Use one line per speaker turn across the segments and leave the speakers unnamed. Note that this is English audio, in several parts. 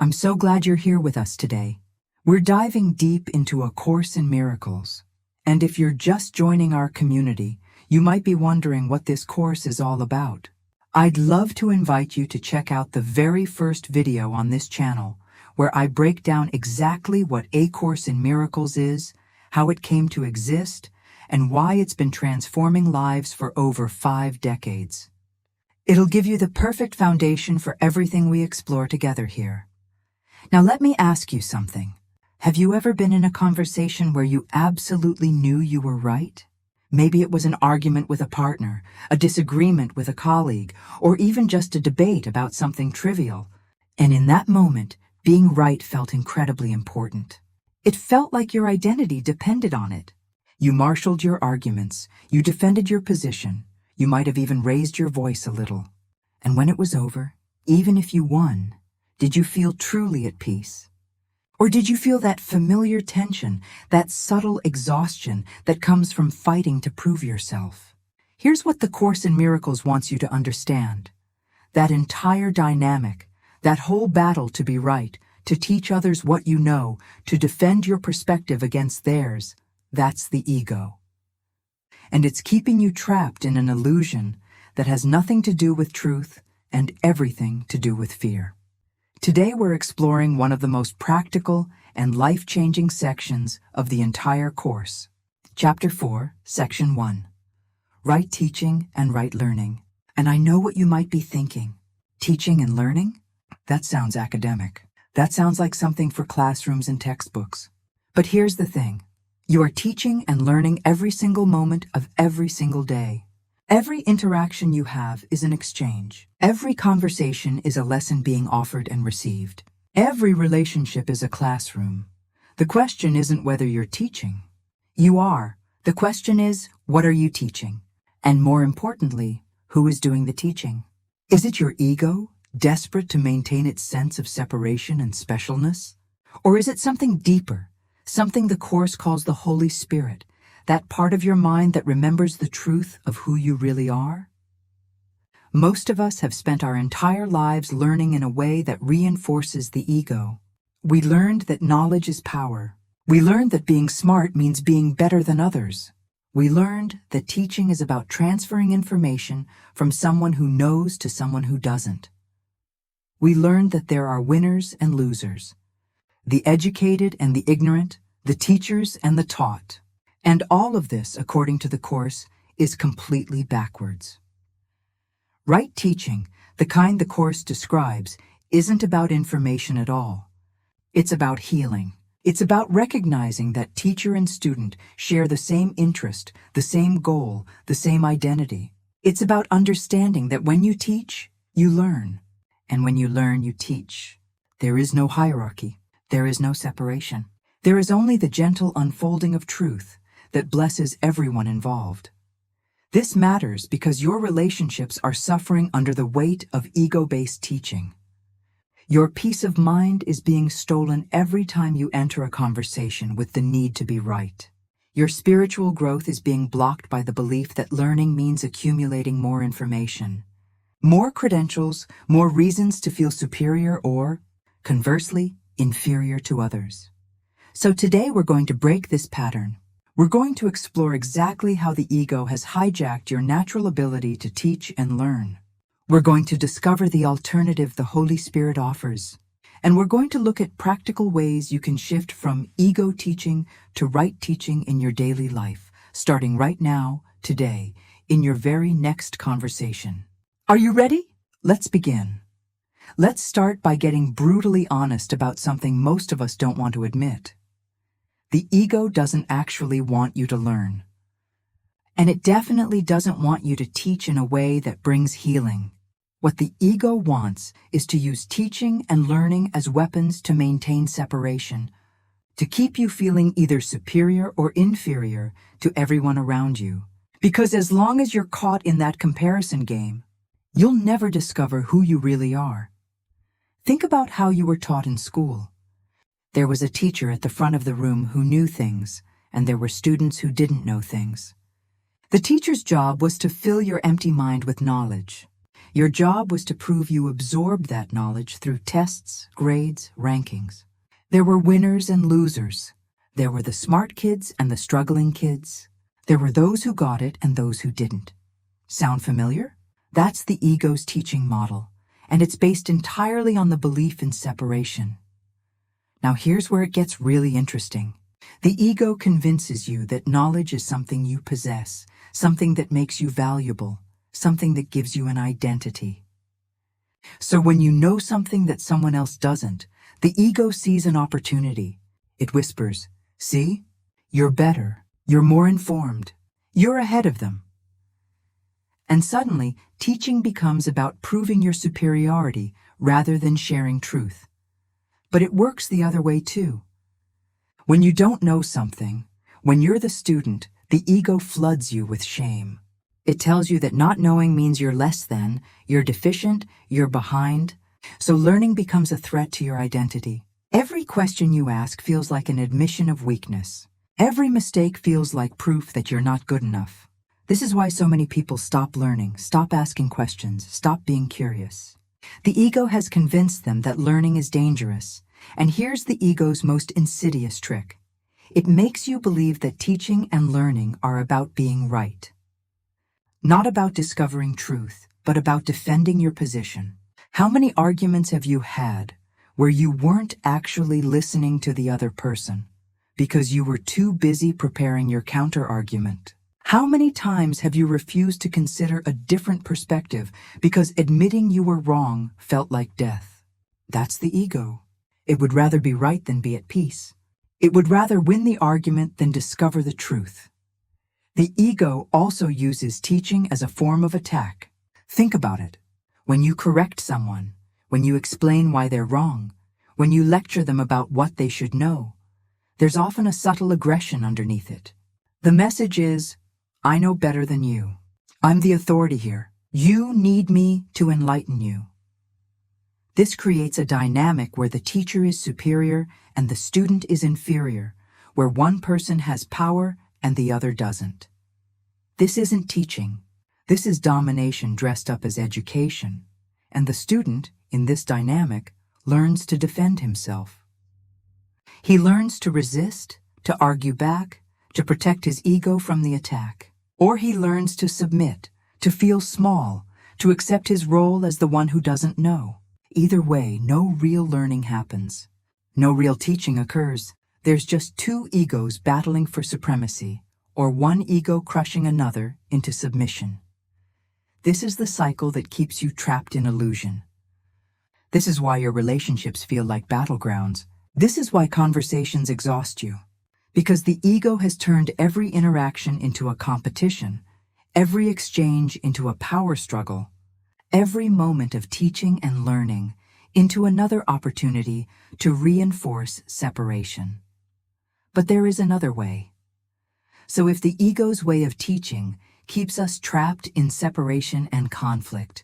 I'm so glad you're here with us today. We're diving deep into A Course in Miracles. And if you're just joining our community, you might be wondering what this course is all about. I'd love to invite you to check out the very first video on this channel, where I break down exactly what A Course in Miracles is, how it came to exist, and why it's been transforming lives for over 5 decades. It'll give you the perfect foundation for everything we explore together here. Now let me ask you something. Have you ever been in a conversation where you absolutely knew you were right? Maybe it was an argument with a partner, a disagreement with a colleague, or even just a debate about something trivial. And in that moment, being right felt incredibly important. It felt like your identity depended on it. You marshaled your arguments, you defended your position, you might have even raised your voice a little. And when it was over, even if you won, did you feel truly at peace? Or did you feel that familiar tension, that subtle exhaustion that comes from fighting to prove yourself? Here's what the Course in Miracles wants you to understand. That entire dynamic, that whole battle to be right, to teach others what you know, to defend your perspective against theirs, that's the ego. And it's keeping you trapped in an illusion that has nothing to do with truth and everything to do with fear. Today we're exploring one of the most practical and life-changing sections of the entire course. Chapter 4, Section 1. Right Teaching and Right Learning. And I know what you might be thinking. Teaching and learning? That sounds academic. That sounds like something for classrooms and textbooks. But here's the thing. You are teaching and learning every single moment of every single day. Every interaction you have is an exchange. Every conversation is a lesson being offered and received. Every relationship is a classroom. The question isn't whether you're teaching. You are. The question is, what are you teaching? And more importantly, who is doing the teaching? Is it your ego, desperate to maintain its sense of separation and specialness? Or is it something deeper? Something the Course calls the Holy Spirit, that part of your mind that remembers the truth of who you really are? Most of us have spent our entire lives learning in a way that reinforces the ego. We learned that knowledge is power. We learned that being smart means being better than others. We learned that teaching is about transferring information from someone who knows to someone who doesn't. We learned that there are winners and losers, the educated and the ignorant, the teachers and the taught. And all of this, according to the Course, is completely backwards. Right teaching, the kind the Course describes, isn't about information at all. It's about healing. It's about recognizing that teacher and student share the same interest, the same goal, the same identity. It's about understanding that when you teach, you learn. And when you learn, you teach. There is no hierarchy. There is no separation. There is only the gentle unfolding of truth that blesses everyone involved. This matters because your relationships are suffering under the weight of ego-based teaching. Your peace of mind is being stolen every time you enter a conversation with the need to be right. Your spiritual growth is being blocked by the belief that learning means accumulating more information, more credentials, more reasons to feel superior or, conversely, inferior to others. So today we're going to break this pattern. We're going to explore exactly how the ego has hijacked your natural ability to teach and learn. We're going to discover the alternative the Holy Spirit offers. And we're going to look at practical ways you can shift from ego teaching to right teaching in your daily life, starting right now, today, in your very next conversation. Are you ready? Let's begin. Let's start by getting brutally honest about something most of us don't want to admit. The ego doesn't actually want you to learn. And it definitely doesn't want you to teach in a way that brings healing. What the ego wants is to use teaching and learning as weapons to maintain separation, to keep you feeling either superior or inferior to everyone around you. Because as long as you're caught in that comparison game, you'll never discover who you really are. Think about how you were taught in school. There was a teacher at the front of the room who knew things, and there were students who didn't know things. The teacher's job was to fill your empty mind with knowledge. Your job was to prove you absorbed that knowledge through tests, grades, rankings. There were winners and losers. There were the smart kids and the struggling kids. There were those who got it and those who didn't. Sound familiar? That's the ego's teaching model, and it's based entirely on the belief in separation. Now here's where it gets really interesting. The ego convinces you that knowledge is something you possess, something that makes you valuable, something that gives you an identity. So when you know something that someone else doesn't, the ego sees an opportunity. It whispers, "See? You're better. You're more informed. You're ahead of them." And suddenly, teaching becomes about proving your superiority rather than sharing truth. But it works the other way too. When you don't know something, when you're the student, the ego floods you with shame. It tells you that not knowing means you're less than, you're deficient, you're behind. So learning becomes a threat to your identity. Every question you ask feels like an admission of weakness. Every mistake feels like proof that you're not good enough. This is why so many people stop learning, stop asking questions, stop being curious. The ego has convinced them that learning is dangerous. And here's the ego's most insidious trick. It makes you believe that teaching and learning are about being right. Not about discovering truth, but about defending your position. How many arguments have you had where you weren't actually listening to the other person because you were too busy preparing your counter-argument? How many times have you refused to consider a different perspective because admitting you were wrong felt like death? That's the ego. It would rather be right than be at peace. It would rather win the argument than discover the truth. The ego also uses teaching as a form of attack. Think about it. When you correct someone, when you explain why they're wrong, when you lecture them about what they should know, there's often a subtle aggression underneath it. The message is, I know better than you. I'm the authority here. You need me to enlighten you. This creates a dynamic where the teacher is superior and the student is inferior, where one person has power and the other doesn't. This isn't teaching. This is domination dressed up as education, and the student, in this dynamic, learns to defend himself. He learns to resist, to argue back, to protect his ego from the attack. Or he learns to submit, to feel small, to accept his role as the one who doesn't know. Either way, no real learning happens. No real teaching occurs. There's just two egos battling for supremacy, or one ego crushing another into submission. This is the cycle that keeps you trapped in illusion. This is why your relationships feel like battlegrounds. This is why conversations exhaust you. Because the ego has turned every interaction into a competition, every exchange into a power struggle, every moment of teaching and learning into another opportunity to reinforce separation. But there is another way. So if the ego's way of teaching keeps us trapped in separation and conflict,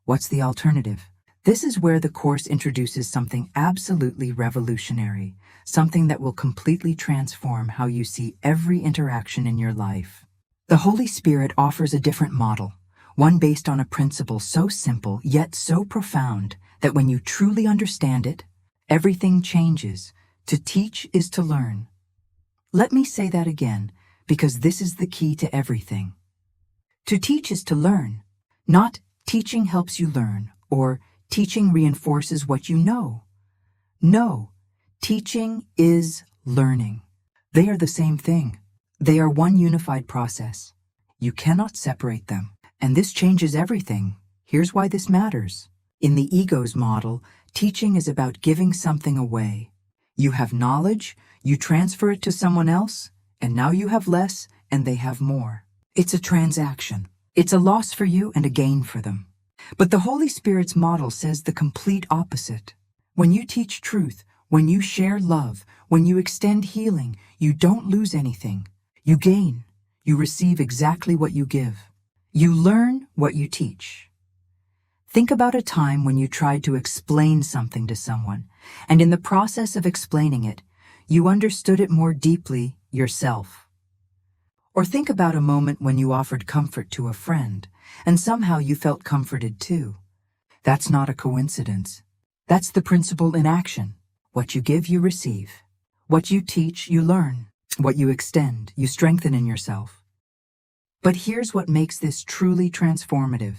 what's the alternative? This is where the Course introduces something absolutely revolutionary, something that will completely transform how you see every interaction in your life. The Holy Spirit offers a different model, one based on a principle so simple yet so profound that when you truly understand it, everything changes. To teach is to learn. Let me say that again, because this is the key to everything. To teach is to learn, not teaching helps you learn, or teaching reinforces what you know. No, teaching is learning. They are the same thing. They are one unified process. You cannot separate them. And this changes everything. Here's why this matters. In the ego's model, teaching is about giving something away. You have knowledge, you transfer it to someone else, and now you have less and they have more. It's a transaction. It's a loss for you and a gain for them. But the Holy Spirit's model says the complete opposite. When you teach truth, when you share love, when you extend healing, you don't lose anything. You gain. You receive exactly what you give. You learn what you teach. Think about a time when you tried to explain something to someone, and in the process of explaining it, you understood it more deeply yourself. Or think about a moment when you offered comfort to a friend, and somehow you felt comforted too. That's not a coincidence. That's the principle in action. What you give, you receive. What you teach, you learn. What you extend, you strengthen in yourself. But here's what makes this truly transformative.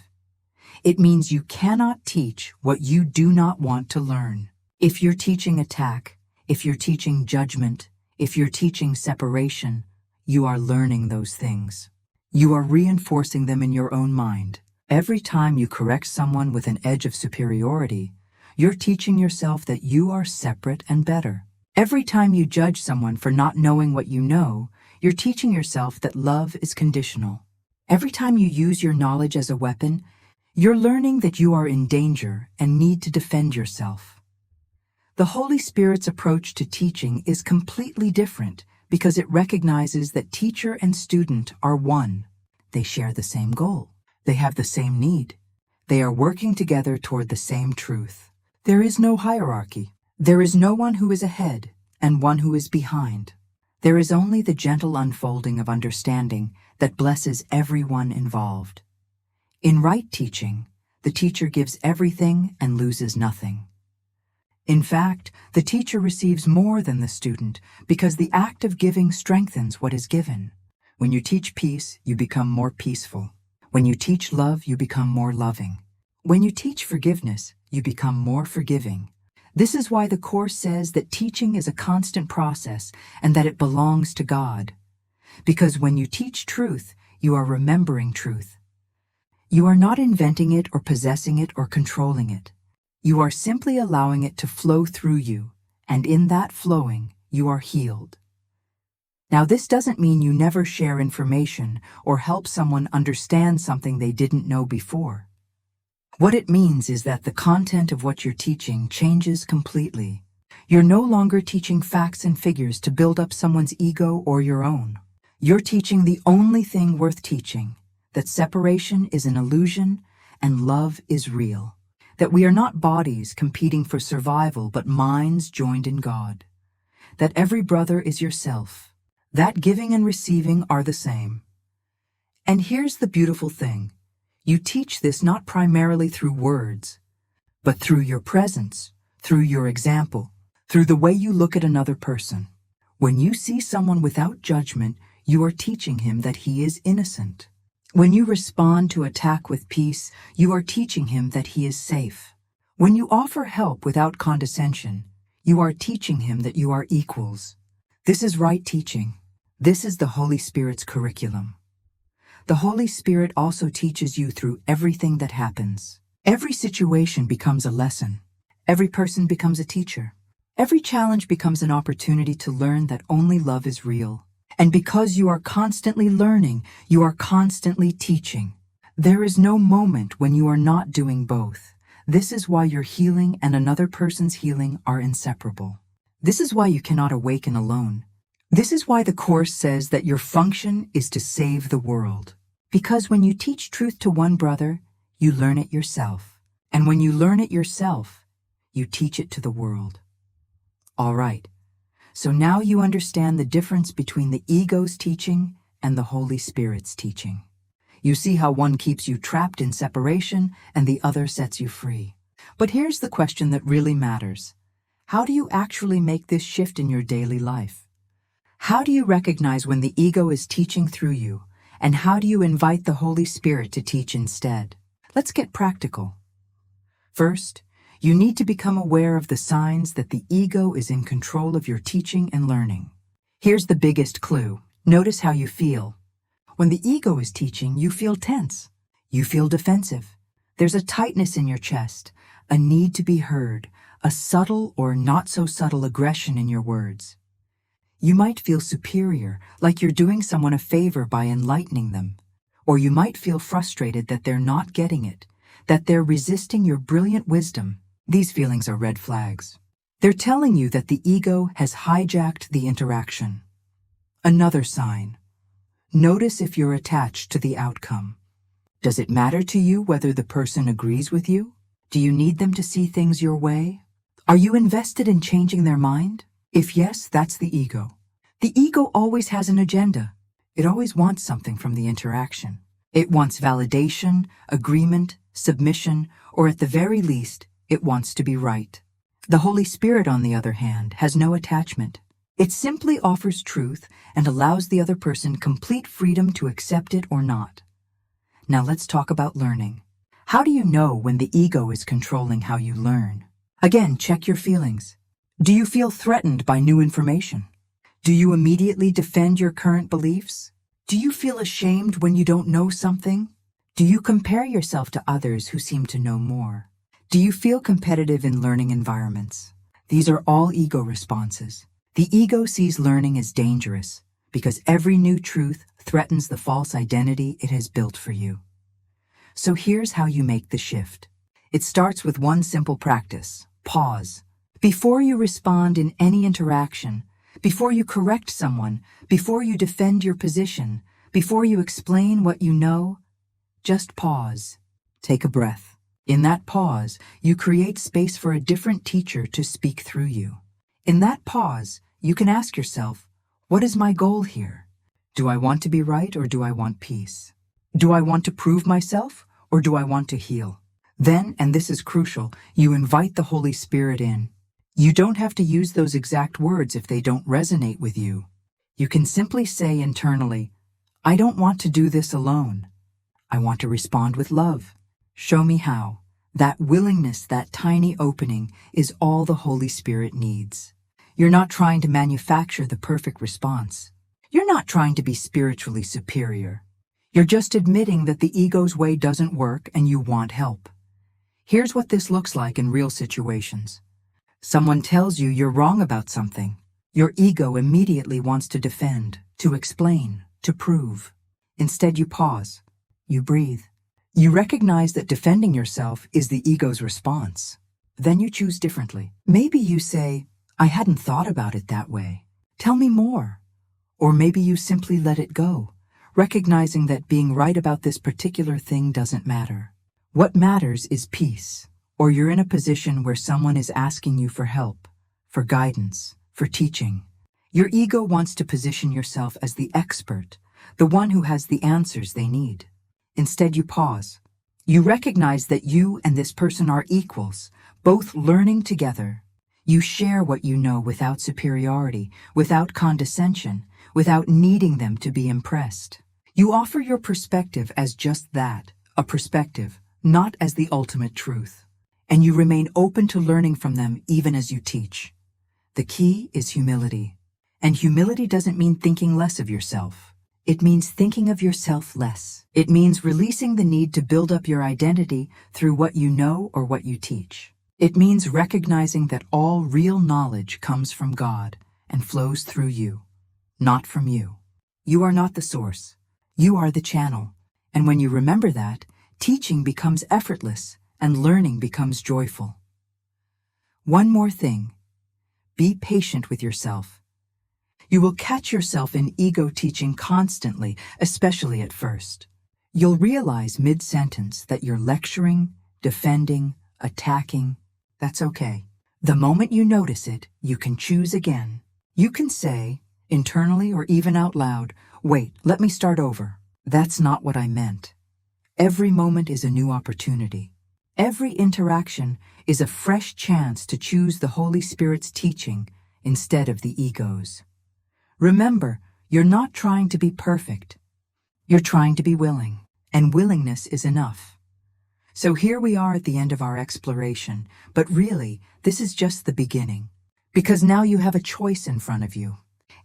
It means you cannot teach what you do not want to learn. If you're teaching attack, if you're teaching judgment, if you're teaching separation, you are learning those things. You are reinforcing them in your own mind. Every time you correct someone with an edge of superiority, you're teaching yourself that you are separate and better. Every time you judge someone for not knowing what you know, you're teaching yourself that love is conditional. Every time you use your knowledge as a weapon, you're learning that you are in danger and need to defend yourself. The Holy Spirit's approach to teaching is completely different because it recognizes that teacher and student are one. They share the same goal. They have the same need. They are working together toward the same truth. There is no hierarchy. There is no one who is ahead and one who is behind. There is only the gentle unfolding of understanding that blesses everyone involved. In right teaching, the teacher gives everything and loses nothing. In fact, the teacher receives more than the student because the act of giving strengthens what is given. When you teach peace, you become more peaceful. When you teach love, you become more loving. When you teach forgiveness, you become more forgiving. This is why the Course says that teaching is a constant process and that it belongs to God. Because when you teach truth, you are remembering truth. You are not inventing it or possessing it or controlling it. You are simply allowing it to flow through you, and in that flowing, you are healed. Now, this doesn't mean you never share information or help someone understand something they didn't know before. What it means is that the content of what you're teaching changes completely. You're no longer teaching facts and figures to build up someone's ego or your own. You're teaching the only thing worth teaching, that separation is an illusion and love is real. That we are not bodies competing for survival but minds joined in God. That every brother is yourself. That giving and receiving are the same. And here's the beautiful thing. You teach this not primarily through words, but through your presence, through your example, through the way you look at another person. When you see someone without judgment, you are teaching him that he is innocent. When you respond to attack with peace, you are teaching him that he is safe. When you offer help without condescension, you are teaching him that you are equals. This is right teaching. This is the Holy Spirit's curriculum. The Holy Spirit also teaches you through everything that happens. Every situation becomes a lesson. Every person becomes a teacher. Every challenge becomes an opportunity to learn that only love is real. And because you are constantly learning, you are constantly teaching. There is no moment when you are not doing both. This is why your healing and another person's healing are inseparable. This is why you cannot awaken alone. This is why the Course says that your function is to save the world. Because when you teach truth to one brother, you learn it yourself. And when you learn it yourself, you teach it to the world. All right. So now you understand the difference between the ego's teaching and the Holy Spirit's teaching. You see how one keeps you trapped in separation and the other sets you free. But here's the question that really matters. How do you actually make this shift in your daily life? How do you recognize when the ego is teaching through you? And how do you invite the Holy Spirit to teach instead? Let's get practical. First, you need to become aware of the signs that the ego is in control of your teaching and learning. Here's the biggest clue. Notice how you feel. When the ego is teaching, you feel tense. You feel defensive. There's a tightness in your chest, a need to be heard, a subtle or not so subtle aggression in your words. You might feel superior, like you're doing someone a favor by enlightening them. Or you might feel frustrated that they're not getting it, that they're resisting your brilliant wisdom. These feelings are red flags. They're telling you that the ego has hijacked the interaction. Another sign. Notice if you're attached to the outcome. Does it matter to you whether the person agrees with you? Do you need them to see things your way? Are you invested in changing their mind? If yes, that's the ego. The ego always has an agenda. It always wants something from the interaction. It wants validation, agreement, submission, or at the very least, it wants to be right. The Holy Spirit, on the other hand, has no attachment. It simply offers truth and allows the other person complete freedom to accept it or not. Now let's talk about learning. How do you know when the ego is controlling how you learn? Again, check your feelings. Do you feel threatened by new information? Do you immediately defend your current beliefs? Do you feel ashamed when you don't know something? Do you compare yourself to others who seem to know more? Do you feel competitive in learning environments? These are all ego responses. The ego sees learning as dangerous because every new truth threatens the false identity it has built for you. So here's how you make the shift. It starts with one simple practice: pause. Before you respond in any interaction, before you correct someone, before you defend your position, before you explain what you know, just pause. Take a breath. In that pause, you create space for a different teacher to speak through you. In that pause, you can ask yourself, what is my goal here? Do I want to be right or do I want peace? Do I want to prove myself or do I want to heal? Then, and this is crucial, you invite the Holy Spirit in. You don't have to use those exact words if they don't resonate with you. You can simply say internally, I don't want to do this alone. I want to respond with love. Show me how. That willingness, that tiny opening, is all the Holy Spirit needs. You're not trying to manufacture the perfect response. You're not trying to be spiritually superior. You're just admitting that the ego's way doesn't work and you want help. Here's what this looks like in real situations. Someone tells you you're wrong about something. Your ego immediately wants to defend, to explain, to prove. Instead, you pause. You breathe. You recognize that defending yourself is the ego's response. Then you choose differently. Maybe you say, I hadn't thought about it that way. Tell me more. Or maybe you simply let it go, recognizing that being right about this particular thing doesn't matter. What matters is peace. Or you're in a position where someone is asking you for help, for guidance, for teaching. Your ego wants to position yourself as the expert, the one who has the answers they need. Instead, you pause. You recognize that you and this person are equals, both learning together. You share what you know without superiority, without condescension, without needing them to be impressed. You offer your perspective as just that, a perspective, not as the ultimate truth. And you remain open to learning from them even as you teach. The key is humility. And humility doesn't mean thinking less of yourself. It means thinking of yourself less. It means releasing the need to build up your identity through what you know or what you teach. It means recognizing that all real knowledge comes from God and flows through you, not from you. You are not the source. You are the channel. And when you remember that, teaching becomes effortless and learning becomes joyful. One more thing. Be patient with yourself. You will catch yourself in ego teaching constantly, especially at first. You'll realize mid-sentence that you're lecturing, defending, attacking. That's okay. The moment you notice it, you can choose again. You can say, internally or even out loud, wait, let me start over. That's not what I meant. Every moment is a new opportunity. Every interaction is a fresh chance to choose the Holy Spirit's teaching instead of the ego's. Remember, you're not trying to be perfect. You're trying to be willing, and willingness is enough. So here we are at the end of our exploration, but really, this is just the beginning. Because now you have a choice in front of you.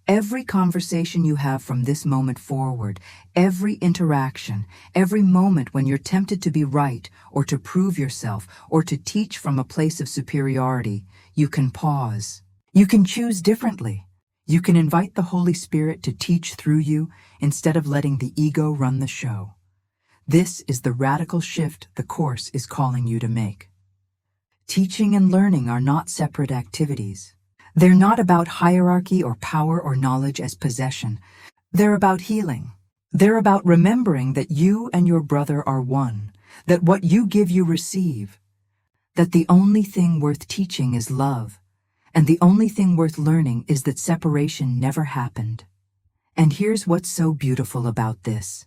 Every conversation you have from this moment forward, every interaction, every moment when you're tempted to be right or to prove yourself or to teach from a place of superiority, you can pause. You can choose differently. You can invite the Holy Spirit to teach through you instead of letting the ego run the show. This is the radical shift the Course is calling you to make. Teaching and learning are not separate activities. They're not about hierarchy or power or knowledge as possession. They're about healing. They're about remembering that you and your brother are one, that what you give you receive, that the only thing worth teaching is love, and the only thing worth learning is that separation never happened. And here's what's so beautiful about this.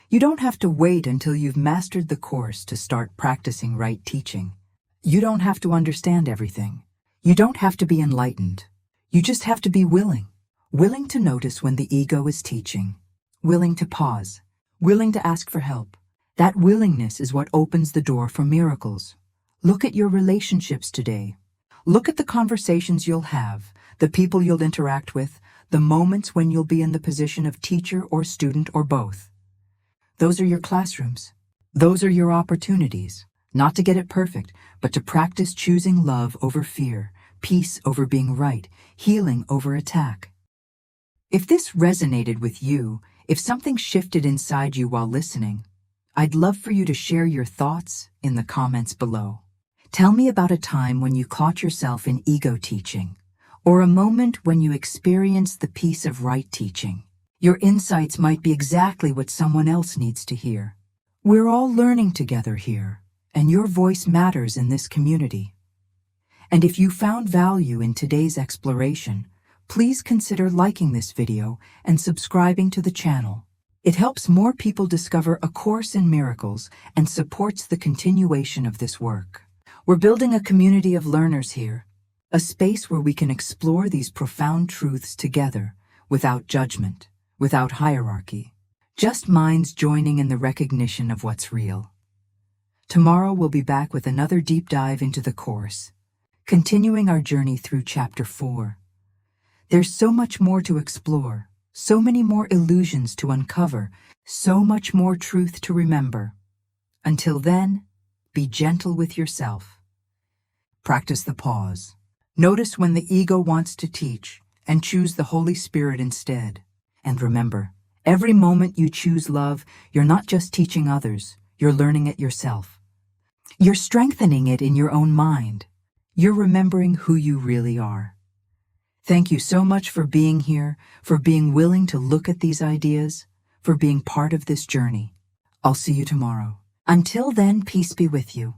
You don't have to wait until you've mastered the course to start practicing right teaching. You don't have to understand everything. You don't have to be enlightened. You just have to be willing. Willing to notice when the ego is teaching. Willing to pause. Willing to ask for help. That willingness is what opens the door for miracles. Look at your relationships today. Look at the conversations you'll have, the people you'll interact with, the moments when you'll be in the position of teacher or student or both. Those are your classrooms. Those are your opportunities, not to get it perfect, but to practice choosing love over fear, peace over being right, healing over attack. If this resonated with you, if something shifted inside you while listening, I'd love for you to share your thoughts in the comments below. Tell me about a time when you caught yourself in ego teaching, or a moment when you experienced the peace of right teaching. Your insights might be exactly what someone else needs to hear. We're all learning together here, and your voice matters in this community. And if you found value in today's exploration, please consider liking this video and subscribing to the channel. It helps more people discover A Course in Miracles and supports the continuation of this work. We're building a community of learners here, a space where we can explore these profound truths together, without judgment, without hierarchy, just minds joining in the recognition of what's real. Tomorrow we'll be back with another deep dive into the Course, continuing our journey through Chapter 4. There's so much more to explore, so many more illusions to uncover, so much more truth to remember. Until then, be gentle with yourself. Practice the pause. Notice when the ego wants to teach, and choose the Holy Spirit instead. And remember, every moment you choose love, you're not just teaching others, you're learning it yourself. You're strengthening it in your own mind. You're remembering who you really are. Thank you so much for being here, for being willing to look at these ideas, for being part of this journey. I'll see you tomorrow. Until then, peace be with you.